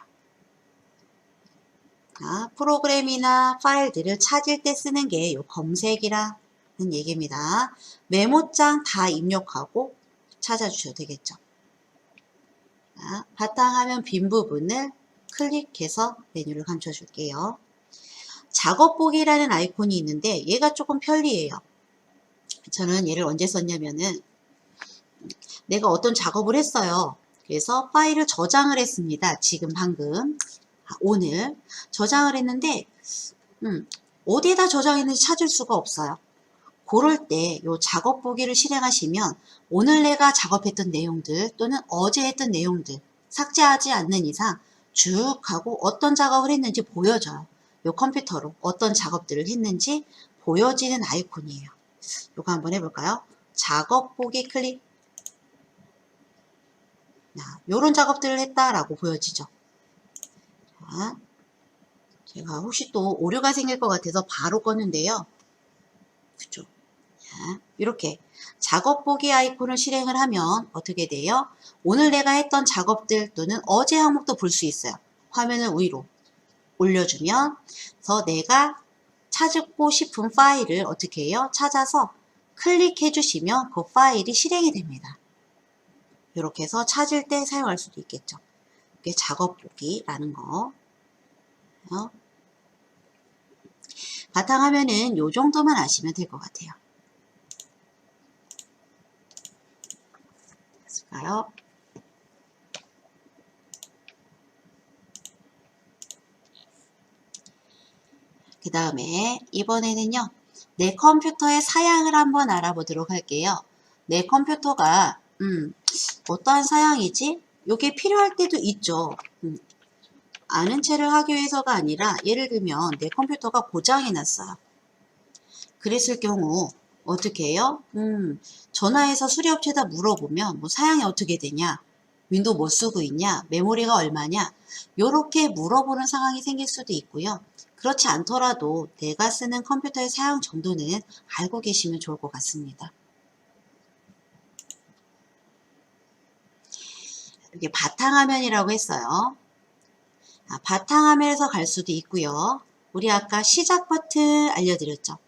Speaker 1: 프로그램이나 파일들을 찾을 때 쓰는 게 이 검색이라는 얘기입니다. 메모장 다 입력하고 찾아주셔도 되겠죠. 바탕화면 빈 부분을 클릭해서 메뉴를 감춰줄게요. 작업 보기라는 아이콘이 있는데 얘가 조금 편리해요. 저는 얘를 언제 썼냐면은 내가 어떤 작업을 했어요. 그래서 파일을 저장을 했습니다. 지금 방금 오늘 저장을 했는데 어디에다 저장했는지 찾을 수가 없어요. 그럴 때 요 작업 보기를 실행하시면 오늘 내가 작업했던 내용들 또는 어제 했던 내용들 삭제하지 않는 이상 쭉 하고 어떤 작업을 했는지 보여져요. 요 컴퓨터로 어떤 작업들을 했는지 보여지는 아이콘이에요. 요거 한번 해볼까요? 작업 보기 클릭. 요런 작업들을 했다라고 보여지죠. 자, 제가 혹시 또 오류가 생길 것 같아서 바로 껐는데요. 그죠? 자, 이렇게 작업 보기 아이콘을 실행을 하면 어떻게 돼요? 오늘 내가 했던 작업들 또는 어제 항목도 볼 수 있어요. 화면을 위로 올려주면 그래서 내가 찾고 싶은 파일을 어떻게 해요? 찾아서 클릭해 주시면 그 파일이 실행이 됩니다. 이렇게 해서 찾을 때 사용할 수도 있겠죠. 이게 작업 보기라는 거. 바탕화면은 요 정도만 아시면 될 것 같아요. 됐을까요? 그 다음에 이번에는요. 내 컴퓨터의 사양을 한번 알아보도록 할게요. 내 컴퓨터가 어떠한 사양이지? 이게 필요할 때도 있죠. 아는 체를 하기 위해서가 아니라 예를 들면 내 컴퓨터가 고장이 났어요. 그랬을 경우 어떻게 해요? 전화해서 수리업체에다 물어보면 뭐 사양이 어떻게 되냐? 윈도우 뭐 쓰고 있냐? 메모리가 얼마냐? 요렇게 물어보는 상황이 생길 수도 있고요. 그렇지 않더라도 내가 쓰는 컴퓨터의 사양 정도는 알고 계시면 좋을 것 같습니다. 이게 바탕화면이라고 했어요. 바탕화면에서 갈 수도 있고요. 우리 아까 시작 버튼 알려드렸죠.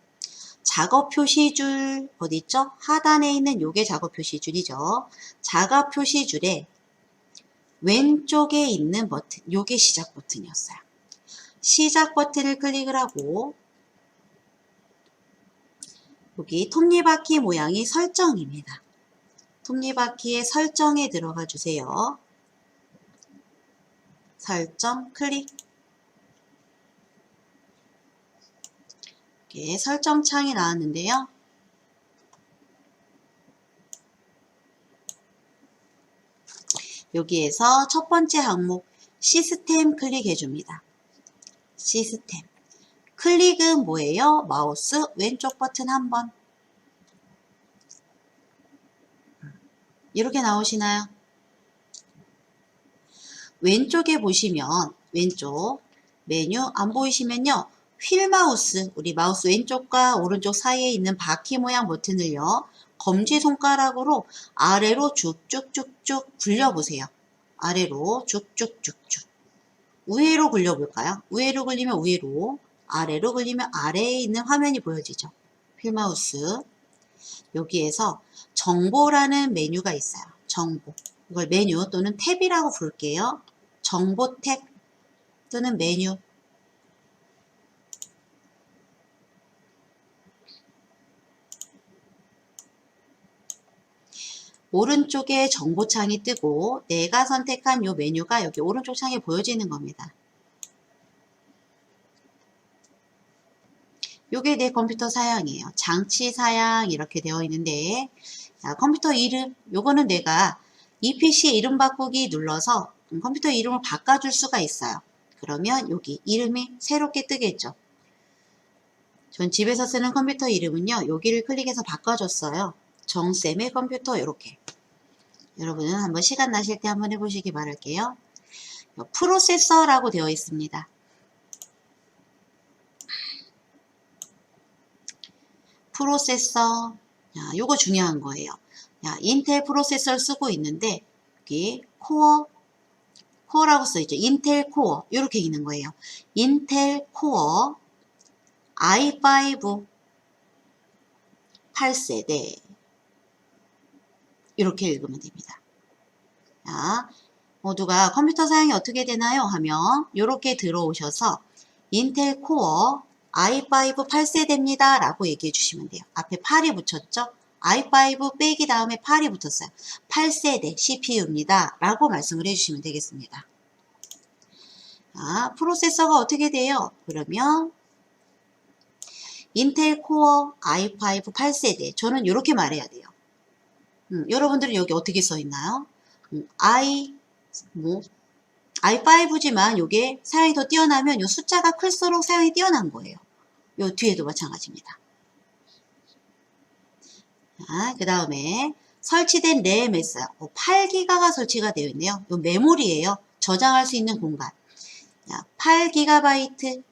Speaker 1: 작업 표시줄 어디 있죠? 하단에 있는 요게 작업 표시줄이죠. 작업 표시줄에 왼쪽에 있는 버튼, 요게 시작 버튼이었어요. 시작 버튼을 클릭을 하고 여기 톱니바퀴 모양이 설정입니다. 톱니바퀴의 설정에 들어가 주세요. 설정 클릭. 이렇게 설정 창이 나왔는데요. 여기에서 첫 번째 항목 시스템 클릭해 줍니다. 시스템. 클릭은 뭐예요? 마우스 왼쪽 버튼 한 번. 이렇게 나오시나요? 왼쪽에 보시면 왼쪽 메뉴 안 보이시면요. 휠 마우스, 우리 마우스 왼쪽과 오른쪽 사이에 있는 바퀴 모양 버튼을요. 검지손가락으로 아래로 쭉쭉쭉쭉 굴려보세요. 아래로 쭉쭉쭉쭉. 위로 굴려볼까요? 위로 굴리면 위로, 아래로 굴리면 아래에 있는 화면이 보여지죠. 휠 마우스. 여기에서 정보라는 메뉴가 있어요. 정보. 이걸 메뉴 또는 탭이라고 부를게요. 정보 탭 또는 메뉴. 오른쪽에 정보창이 뜨고 내가 선택한 이 메뉴가 여기 오른쪽 창에 보여지는 겁니다. 요게 내 컴퓨터 사양이에요. 장치 사양 이렇게 되어 있는데 자, 컴퓨터 이름 요거는 내가 이 PC 이름 바꾸기 눌러서 컴퓨터 이름을 바꿔줄 수가 있어요. 그러면 여기 이름이 새롭게 뜨겠죠. 전 집에서 쓰는 컴퓨터 이름은요. 여기를 클릭해서 바꿔줬어요. 정쌤의 컴퓨터 이렇게. 여러분은 한번 시간 나실 때 한번 해보시기 바랄게요. 프로세서라고 되어 있습니다. 프로세서. 야, 요거 중요한 거예요. 야, 인텔 프로세서를 쓰고 있는데 여기 코어라고 써있죠. 인텔 코어 이렇게 있는 거예요. 인텔 코어 i5 8세대 이렇게 읽으면 됩니다. 자, 모두가 컴퓨터 사양이 어떻게 되나요? 하면 이렇게 들어오셔서 인텔 코어 i5 8세대입니다 라고 얘기해 주시면 돼요. 앞에 8이 붙였죠? i5 빼기 다음에 8이 붙었어요. 8세대 CPU입니다 라고 말씀을 해주시면 되겠습니다. 자, 프로세서가 어떻게 돼요? 그러면 인텔 코어 i5 8세대 저는 이렇게 말해야 돼요. 여러분들은 여기 어떻게 써 있나요? i5지만 이게 사양이 더 뛰어나면 이 숫자가 클수록 사양이 뛰어난 거예요. 요 뒤에도 마찬가지입니다. 자, 그 다음에 설치된 램에 있어요. 8기가가 설치가 되어 있네요. 이 메모리예요. 저장할 수 있는 공간. 8GB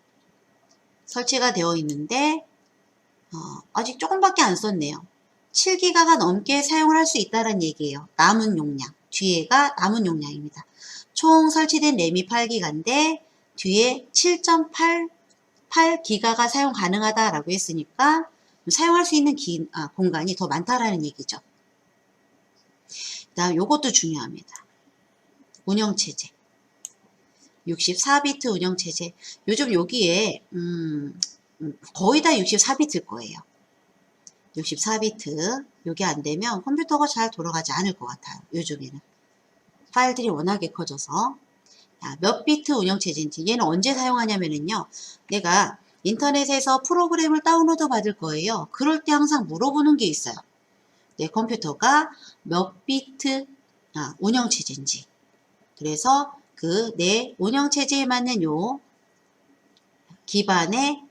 Speaker 1: 설치가 되어 있는데 아직 조금밖에 안 썼네요. 7기가가 넘게 사용을 할 수 있다는 얘기예요. 남은 용량. 뒤에가 남은 용량입니다. 총 설치된 램이 8기가인데 뒤에 7.88기가가 사용 가능하다라고 했으니까 사용할 수 있는 공간이 더 많다라는 얘기죠. 그다음 요것도 중요합니다. 운영체제. 64비트 운영체제. 요즘 여기에 거의 다 64비트일 거예요. 64비트. 요게 안 되면 컴퓨터가 잘 돌아가지 않을 것 같아요. 요즘에는. 파일들이 워낙에 커져서. 몇 비트 운영체제인지 얘는 언제 사용하냐면요. 내가 인터넷에서 프로그램을 다운로드 받을 거예요. 그럴 때 항상 물어보는 게 있어요. 내 컴퓨터가 몇 비트 운영체제인지. 그래서 그 내 운영체제에 맞는 요 기반의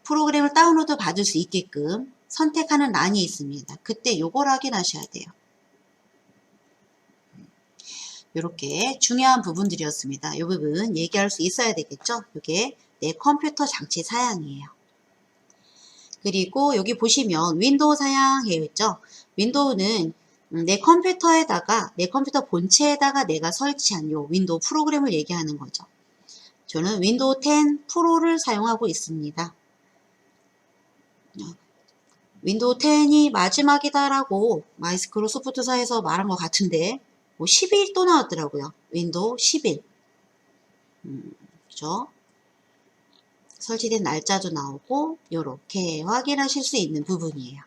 Speaker 1: 프로그램을 다운로드 받을 수 있게끔 선택하는 란이 있습니다. 그때 요걸 확인하셔야 돼요. 이렇게 중요한 부분들이었습니다. 이 부분 얘기할 수 있어야 되겠죠? 이게 내 컴퓨터 장치 사양이에요. 그리고 여기 보시면 윈도우 사양해 있죠? 윈도우는 내 컴퓨터에다가 내 컴퓨터 본체에다가 내가 설치한 요 윈도우 프로그램을 얘기하는 거죠. 저는 윈도우 10 프로를 사용하고 있습니다. 윈도우 10이 마지막이다라고 마이크로소프트사에서 말한 것 같은데 11 또 나왔더라고요. 윈도우 11. 그죠? 설치된 날짜도 나오고 이렇게 확인하실 수 있는 부분이에요.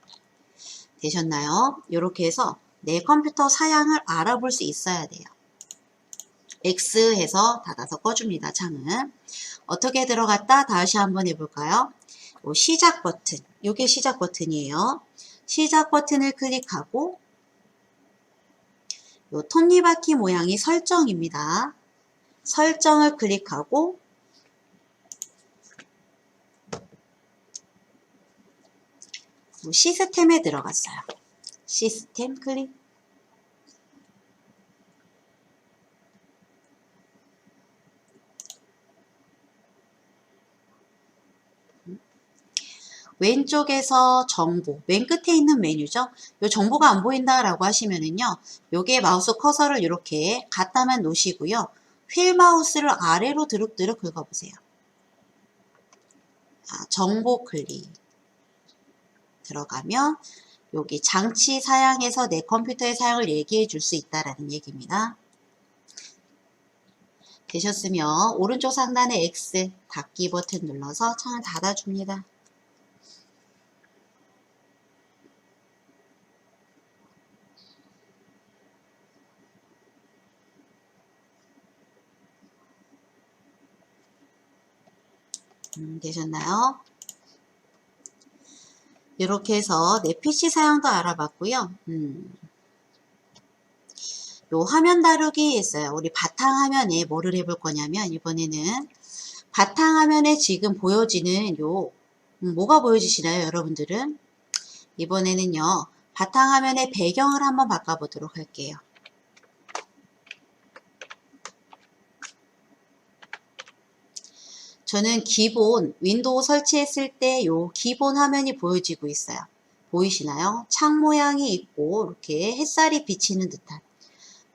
Speaker 1: 되셨나요? 이렇게 해서 내 컴퓨터 사양을 알아볼 수 있어야 돼요. X 해서 닫아서 꺼줍니다. 창은. 어떻게 들어갔다? 다시 한번 해볼까요? 시작 버튼. 이게 시작 버튼이에요. 시작 버튼을 클릭하고 요 톱니바퀴 모양이 설정입니다. 설정을 클릭하고 시스템에 들어갔어요. 시스템 클릭. 왼쪽에서 정보, 맨 끝에 있는 메뉴죠. 이 정보가 안 보인다라고 하시면은요, 요게 마우스 커서를 이렇게 갖다만 놓으시고요. 휠 마우스를 아래로 드륵드륵 긁어보세요. 정보 클릭. 들어가면 여기 장치 사양에서 내 컴퓨터의 사양을 얘기해 줄 수 있다라는 얘기입니다. 되셨으면 오른쪽 상단에 X 닫기 버튼 눌러서 창을 닫아줍니다. 되셨나요? 이렇게 해서 내 PC 사양도 알아봤고요. 요 화면 다루기 있어요. 우리 바탕화면에 뭐를 해볼 거냐면 이번에는 바탕화면에 지금 보여지는 요 뭐가 보여지시나요, 여러분들은? 이번에는요. 바탕화면의 배경을 한번 바꿔보도록 할게요. 저는 기본 윈도우 설치했을 때 요 기본 화면이 보여지고 있어요. 보이시나요? 창 모양이 있고 이렇게 햇살이 비치는 듯한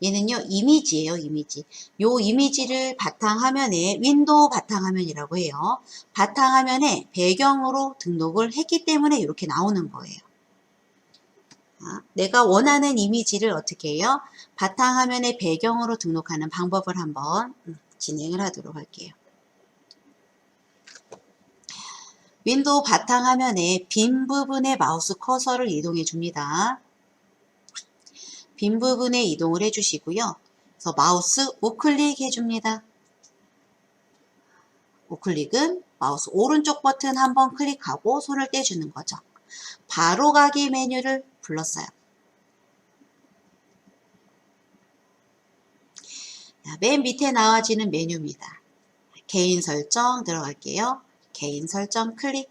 Speaker 1: 얘는요 이미지예요. 이미지. 요 이미지를 바탕화면에 윈도우 바탕화면이라고 해요. 바탕화면에 배경으로 등록을 했기 때문에 이렇게 나오는 거예요. 내가 원하는 이미지를 어떻게 해요? 바탕화면에 배경으로 등록하는 방법을 한번 진행을 하도록 할게요. 윈도우 바탕화면에 빈 부분에 마우스 커서를 이동해 줍니다. 빈 부분에 이동을 해주시고요. 그래서 마우스 우클릭 해줍니다. 우클릭은 마우스 오른쪽 버튼 한번 클릭하고 손을 떼주는 거죠. 바로 가기 메뉴를 불렀어요. 맨 밑에 나와지는 메뉴입니다. 개인 설정 들어갈게요. 개인 설정 클릭.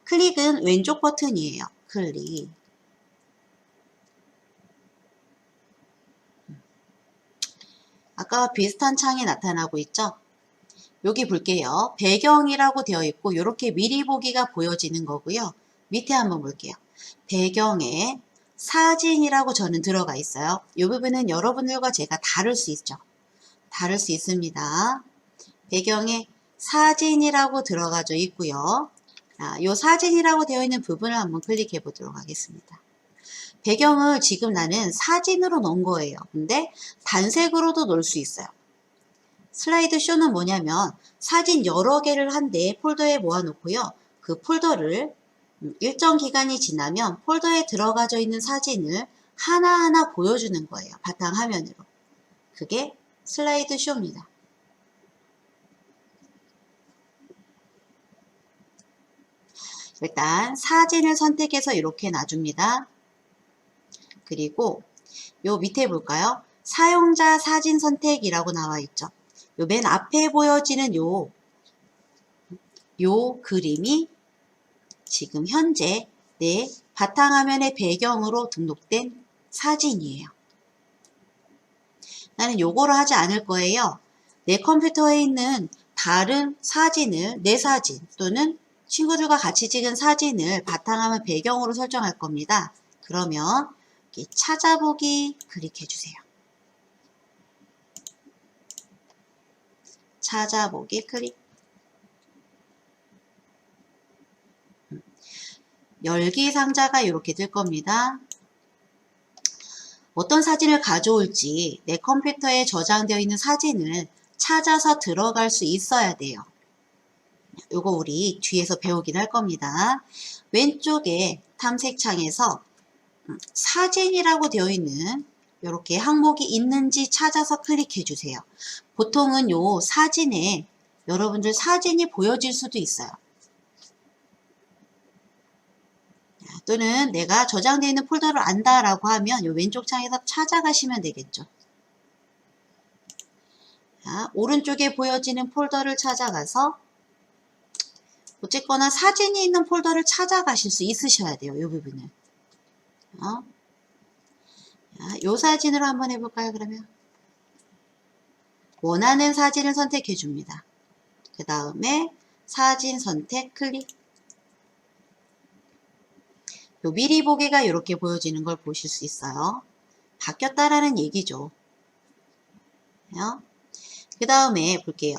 Speaker 1: 클릭은 왼쪽 버튼이에요. 클릭. 아까와 비슷한 창이 나타나고 있죠? 여기 볼게요. 배경이라고 되어 있고 이렇게 미리 보기가 보여지는 거고요. 밑에 한번 볼게요. 배경에 사진이라고 저는 들어가 있어요. 이 부분은 여러분들과 제가 다를 수 있죠. 다를 수 있습니다. 배경에 사진이라고 들어가져 있고요. 이 사진이라고 되어 있는 부분을 한번 클릭해 보도록 하겠습니다. 배경을 지금 나는 사진으로 넣은 거예요. 근데 단색으로도 넣을 수 있어요. 슬라이드 쇼는 뭐냐면 사진 여러 개를 한데 폴더에 모아놓고요. 그 폴더를 일정 기간이 지나면 폴더에 들어가져 있는 사진을 하나하나 보여주는 거예요. 바탕화면으로. 그게 슬라이드 쇼입니다. 일단 사진을 선택해서 이렇게 놔줍니다. 그리고 요 밑에 볼까요? 사용자 사진 선택이라고 나와 있죠. 요 맨 앞에 보여지는 요 그림이 지금 현재 내 바탕화면의 배경으로 등록된 사진이에요. 나는 요거를 하지 않을 거예요. 내 컴퓨터에 있는 다른 사진을, 내 사진 또는 친구들과 같이 찍은 사진을 바탕화면 배경으로 설정할 겁니다. 그러면 여기 찾아보기 클릭해 주세요. 찾아보기 클릭. 열기 상자가 이렇게 뜰 겁니다. 어떤 사진을 가져올지 내 컴퓨터에 저장되어 있는 사진을 찾아서 들어갈 수 있어야 돼요. 이거 우리 뒤에서 배우긴 할 겁니다. 왼쪽에 탐색창에서 사진이라고 되어 있는 이렇게 항목이 있는지 찾아서 클릭해 주세요. 보통은 요 사진에 여러분들 사진이 보여질 수도 있어요. 또는 내가 저장되어 있는 폴더를 안다라고 하면 요 왼쪽 창에서 찾아가시면 되겠죠. 자, 오른쪽에 보여지는 폴더를 찾아가서 어쨌거나 사진이 있는 폴더를 찾아가실 수 있으셔야 돼요. 이 부분은. 자, 요 사진으로 한번 해볼까요, 그러면? 원하는 사진을 선택해 줍니다. 그 다음에 사진 선택 클릭. 요 미리 보기가 이렇게 보여지는 걸 보실 수 있어요. 바뀌었다라는 얘기죠. 그 다음에 볼게요.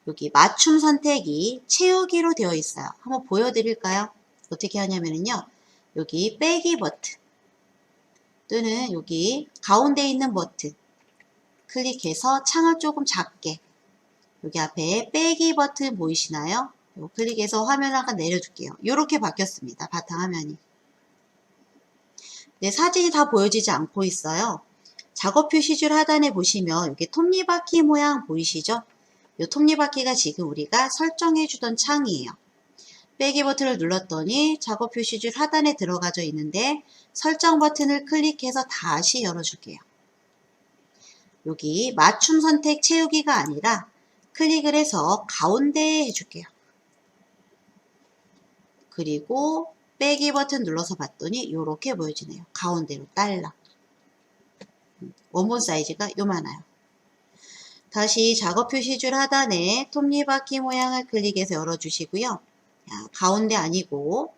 Speaker 1: 여기 맞춤 선택이 채우기로 되어 있어요. 한번 보여드릴까요? 어떻게 하냐면요. 여기 빼기 버튼 또는 여기 가운데 있는 버튼 클릭해서 창을 조금 작게 여기 앞에 빼기 버튼 보이시나요? 클릭해서 화면을 약간 내려줄게요. 이렇게 바뀌었습니다. 바탕화면이. 네, 사진이 다 보여지지 않고 있어요. 작업 표시줄 하단에 보시면 여기 톱니바퀴 모양 보이시죠? 이 톱니바퀴가 지금 우리가 설정해 주던 창이에요. 빼기 버튼을 눌렀더니 작업 표시줄 하단에 들어가져 있는데 설정 버튼을 클릭해서 다시 열어줄게요. 여기 맞춤 선택 채우기가 아니라 클릭을 해서 가운데에 해줄게요. 그리고 빼기 버튼 눌러서 봤더니 이렇게 보여지네요. 가운데로 딸랑. 원본 사이즈가 요만해요. 다시 작업 표시줄 하단에 톱니바퀴 모양을 클릭해서 열어주시고요. 가운데 아니고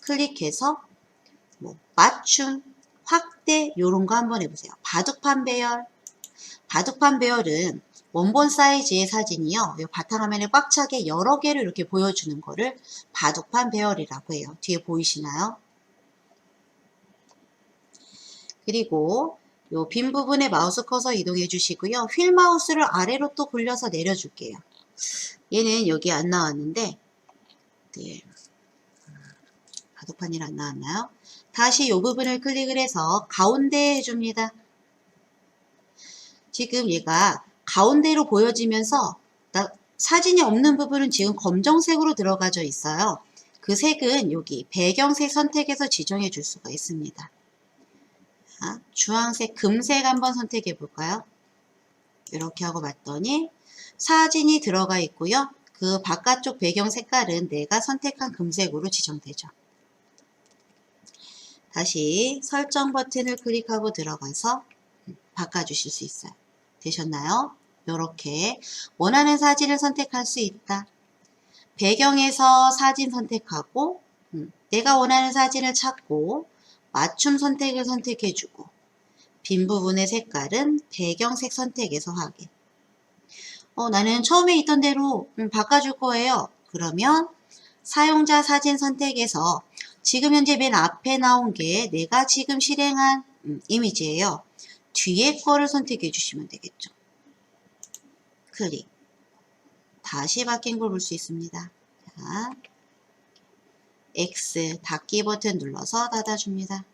Speaker 1: 클릭해서 맞춤, 확대 이런 거 한번 해보세요. 바둑판 배열. 바둑판 배열은 원본 사이즈의 사진이요. 바탕화면에 꽉 차게 여러 개를 이렇게 보여주는 거를 바둑판 배열이라고 해요. 뒤에 보이시나요? 그리고 요 빈 부분에 마우스 커서 이동해 주시고요. 휠 마우스를 아래로 또 굴려서 내려줄게요. 얘는 여기 안 나왔는데 네. 바둑판이 안 나왔나요? 다시 이 부분을 클릭을 해서 가운데에 해줍니다. 지금 얘가 가운데로 보여지면서 사진이 없는 부분은 지금 검정색으로 들어가져 있어요. 그 색은 여기 배경색 선택해서 지정해 줄 수가 있습니다. 자, 주황색, 금색 한번 선택해 볼까요? 이렇게 하고 봤더니 사진이 들어가 있고요. 그 바깥쪽 배경 색깔은 내가 선택한 금색으로 지정되죠. 다시 설정 버튼을 클릭하고 들어가서 바꿔주실 수 있어요. 되셨나요? 이렇게 원하는 사진을 선택할 수 있다. 배경에서 사진 선택하고 내가 원하는 사진을 찾고 맞춤 선택을 선택해주고 빈 부분의 색깔은 배경색 선택에서 확인. 나는 처음에 있던 대로 바꿔줄 거예요. 그러면 사용자 사진 선택에서 지금 현재 맨 앞에 나온 게 내가 지금 실행한 이미지예요. 뒤에 거를 선택해 주시면 되겠죠. 클릭. 다시 바뀐 걸 볼 수 있습니다. 자, X 닫기 버튼 눌러서 닫아줍니다.